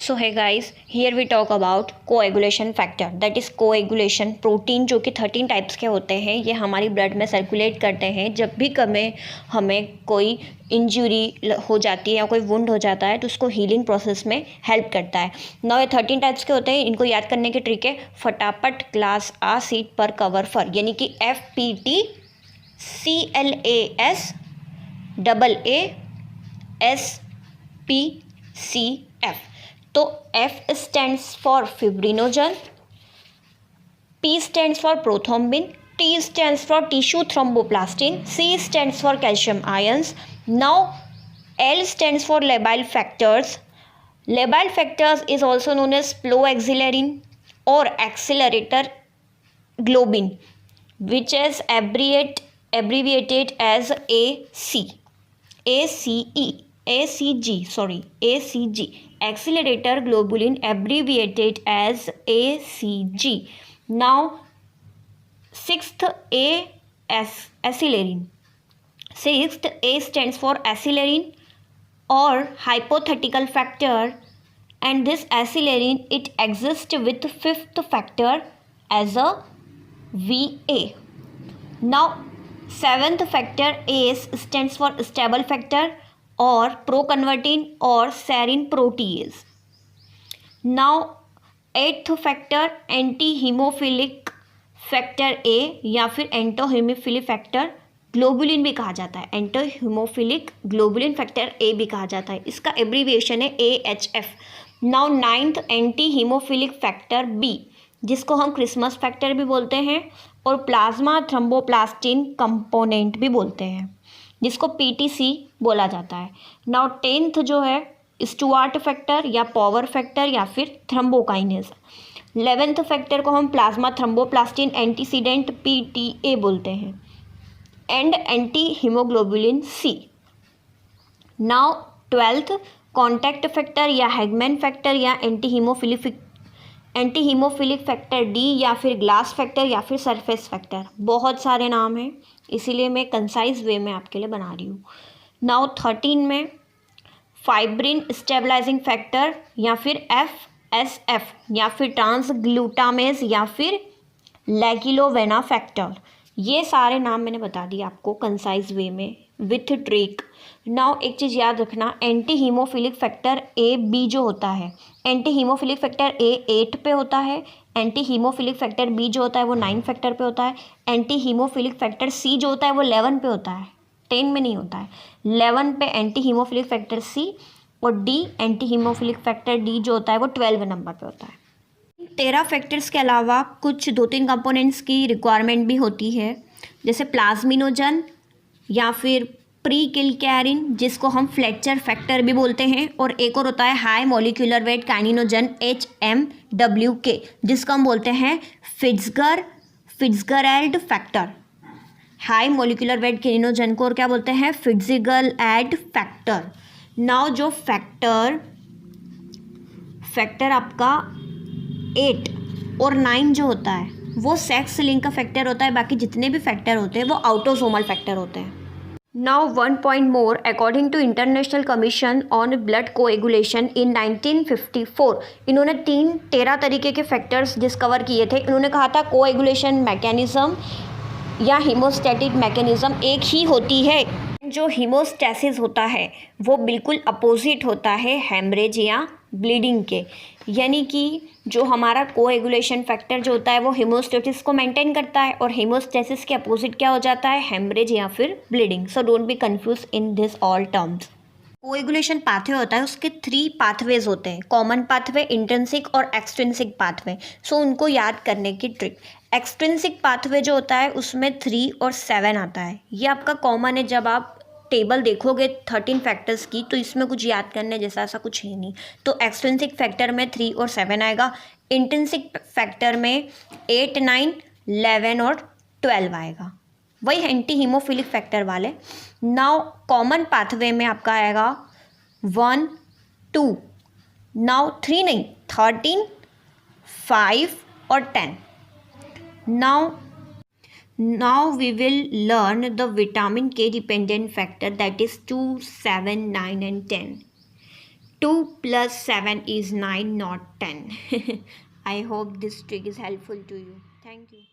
So hi guys, here we talk about coagulation factor, that is coagulation protein, जो कि 13 types के होते हैं। ये हमारी ब्लड में सर्कुलेट करते हैं। जब भी हमें कोई इंजरी हो जाती है या कोई वुंड हो जाता है तो उसको हीलिंग प्रोसेस में हेल्प करता है। नौ ये 13 टाइप्स के होते हैं। इनको याद करने की ट्रिक है फटाफट क्लास आ सीट पर कवर फर, यानी कि FPT CLASSPCF। तो F stands for fibrinogen, P stands for prothrombin, T stands for tissue thromboplastin, C stands for calcium ions. Now L stands for labile factors. Labile factors is also known as proaxillary or accelerator globin, which is abbreviated as ACG. Accelerator globulin abbreviated as ACG. Now, sixth acyllerin. Sixth A stands for acyllerin or hypothetical factor, and this acyllerin it exists with fifth factor as a VA. Now seventh factor ACE stands for stable factor or proconvertin or serine protease. Now eighth factor anti-hemophilic factor A या फिर एंटोहीमोफिलिक factor globulin भी कहा जाता है। Anti haemophilic globulin factor A भी कहा जाता है। इसका एब्रीविएशन है AHF। Now ninth anti haemophilic factor B, जिसको हम क्रिसमस फैक्टर भी बोलते हैं और प्लाज्मा थ्रोम्बोप्लास्टिन कंपोनेंट भी बोलते हैं, जिसको PTC बोला जाता है। नाउ टेंथ जो है स्टुअर्ट फैक्टर या पॉवर फैक्टर या फिर थ्रोम्बोकाइनेज। 11th फैक्टर को हम प्लाज्मा थ्रोम्बोप्लास्टिन एंटीसीडेंट PTA बोलते हैं and anti haemoglobulin C. Now 12th contact factor या हैगमैन फैक्टर या एंटी हीमोफिलिक फैक्टर D या फिर ग्लास फैक्टर या फिर सरफेस फैक्टर। बहुत सारे नाम हैं, इसीलिए मैं कंसाइज वे में आपके लिए बना रही हूँ। नाउ 13 में फाइब्रिन स्टेबलाइजिंग फैक्टर या फिर FSF या फिर ट्रांसग्लूटामेज या फिर लैगिलोवेना फैक्टर। ये सारे नाम मैंने बता दिए आपको कंसाइज वे में विथ ट्रिक। नाउ एक चीज़ याद रखना, एंटी हीमोफिलिक फैक्टर AB जो होता है, एंटी हीमोफिलिक फैक्टर A 8 पे होता है, एंटी हीमोफिलिक फैक्टर B जो होता है वो 9 फैक्टर पे होता है, एंटी हीमोफिलिक फैक्टर C जो होता है वो 11 पे होता है, 10 में नहीं होता है। 11 पे एंटी हीमोफिलिक फैक्टर C और D anti haemophilic factor D जो होता है वो 12 नंबर पे होता है। 13 फैक्टर्स के अलावा कुछ 2-3 कंपोनेंट्स की रिक्वायरमेंट भी होती है, जैसे प्लाज्मिनोजन या फिर प्रीकिलकैरिन, जिसको हम फ्लेचर फैक्टर भी बोलते हैं, और एक और होता है high molecular weight kininogen HMWK, जिसको हम बोलते हैं Fitzgerald factor. High molecular weight kininogen को और क्या बोलते हैं, फिट्जगेराल्ड फैक्टर। नाउ जो फैक्टर आपका 8 और 9 जो होता है वो सेक्स लिंक का फैक्टर होता है, बाकी जितने भी फैक्टर होते हैं वो आउटोसोमल फैक्टर होते हैं। Now 1 point more, according to international commission on blood coagulation in 1954, इन्होंने 13 तरीके के फैक्टर्स डिस्कवर किए थे। इन्होंने कहा था कोएगुलेशन मैकेनिज्म या हीमोस्टैटिक मैकेनिज्म एक ही होती है। जो हीमोस्टैसिस होता है वो बिल्कुल अपोजिट होता है हेमरेज या ब्लीडिंग के, यानी कि जो हमारा कोएगुलेशन फैक्टर जो होता है वो हीमोस्टैसिस को मेंटेन करता है और हीमोस्टैसिस के अपोजिट क्या हो जाता है, हेमरेज या फिर bleeding. So don't be confuse in this all terms. Coagulation pathway होता है, उसके 3 पाथवेज होते हैं, कॉमन पाथवे, इंट्रिंसिक और एक्सट्रिंसिक पाथवे। सो उनको याद करने की ट्रिक, एक्सट्रिंसिक पाथवे जो होता है उसमें 3 और 7 आता है। ये आपका कॉमन है, जब आप टेबल देखोगे 13 फैक्टर्स की तो इसमें कुछ याद करने जैसा ऐसा कुछ है नहीं। तो एक्सट्रिंसिक फैक्टर में 3 और 7 आएगा, इंट्रिंसिक फैक्टर में 8, 9, 11 और 12 आएगा, वही एंटी हीमोफिलिक फैक्टर वाले। नाउ कॉमन पाथवे में आपका आएगा 1, 2, नाउ 3 नहीं, 13, 5 और 10। Now we will learn the vitamin K dependent factor, that is 2, 7, 9 and 10. 2 plus 7 is 9, not 10. I hope this trick is helpful to you. Thank you.